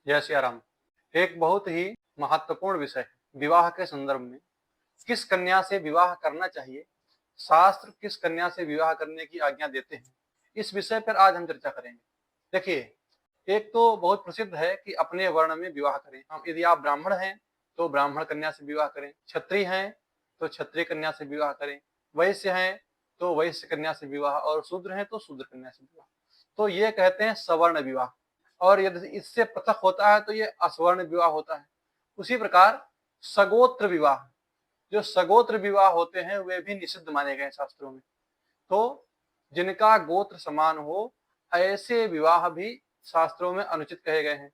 जय सिया राम। एक बहुत ही महत्वपूर्ण विषय है विवाह के संदर्भ में। किस कन्या से विवाह करना चाहिए, शास्त्र किस कन्या से विवाह करने की आज्ञा देते हैं, इस विषय पर आज हम चर्चा करेंगे। देखिए, एक तो बहुत प्रसिद्ध है कि अपने वर्ण में विवाह करें। यदि आप ब्राह्मण हैं तो ब्राह्मण कन्या से विवाह करें, क्षत्रिय हैं तो क्षत्रिय कन्या से विवाह करें, वैश्य हैं तो वैश्य कन्या से विवाह, और शूद्र हैं तो शूद्र कन्या से विवाह। तो ये कहते हैं सवर्ण विवाह। और यदि इससे पृथक होता है तो ये असवर्ण विवाह होता है। उसी प्रकार सगोत्र विवाह, जो सगोत्र विवाह होते हैं वे भी निषिद्ध माने गए शास्त्रों में। तो जिनका गोत्र समान हो ऐसे विवाह भी शास्त्रों में अनुचित कहे गए हैं।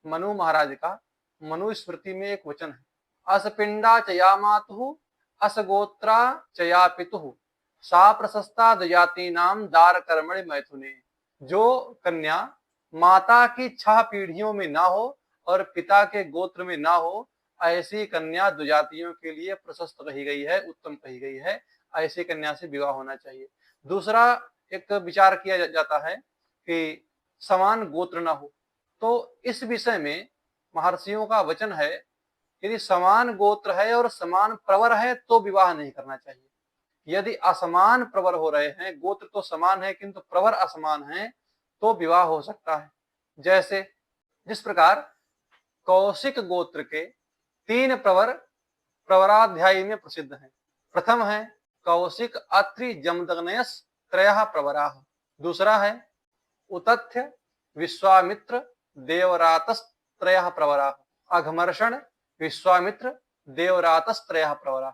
मनु महाराज का मनुस्मृति में एक वचन है, असपिंडा चया मातु असगोत्रा चया पितु सा प्रशस्ता दयाती नाम दार कर्मणि मैथुने। जो कन्या माता की 6 पीढ़ियों में ना हो और पिता के गोत्र में ना हो, ऐसी कन्या दुजातियों के लिए प्रशस्त कही गई है, उत्तम कही गई है। ऐसी कन्या से विवाह होना चाहिए। दूसरा एक विचार किया जाता है कि समान गोत्र ना हो। तो इस विषय में महर्षियों का वचन है, यदि समान गोत्र है और समान प्रवर है तो विवाह नहीं करना चाहिए। यदि असमान प्रवर हो रहे हैं, गोत्र तो समान है किंतु प्रवर असमान है, तो विवाह हो सकता है। जैसे जिस प्रकार कौशिक गोत्र के 3 प्रवर प्रवराध्यायी में प्रसिद्ध हैं। प्रथम है कौशिक अत्रि जमदग्नयस त्रयः प्रवराः। दूसरा है उतथ्य विश्वामित्र देवरातस्त्रयः प्रवराः। अघमर्षण विश्वामित्र देवरातस्त्रयः प्रवराः।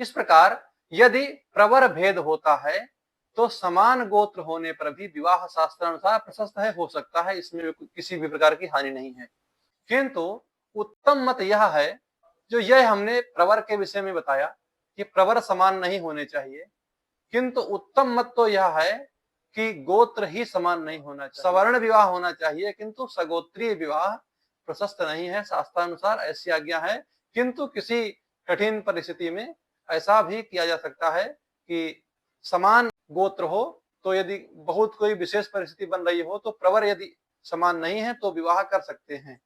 इस प्रकार यदि प्रवर भेद होता है तो समान गोत्र होने पर भी विवाह शास्त्रानुसार प्रशस्त है, हो सकता है, इसमें किसी भी प्रकार की हानि नहीं है। किंतु उत्तम मत यह है, जो यह हमने प्रवर के विषय में बताया कि प्रवर समान नहीं होने चाहिए, किंतु उत्तम मत तो यह है कि गोत्र ही समान नहीं होना चाहिए। सवर्ण विवाह होना चाहिए किंतु सगोत्रीय विवाह प्रशस्त नहीं है, शास्त्रानुसार ऐसी आज्ञा है। किंतु किसी कठिन परिस्थिति में ऐसा भी किया जा सकता है कि समान गोत्र हो, तो यदि बहुत कोई विशेष परिस्थिति बन रही हो तो प्रवर यदि समान नहीं है तो विवाह कर सकते हैं।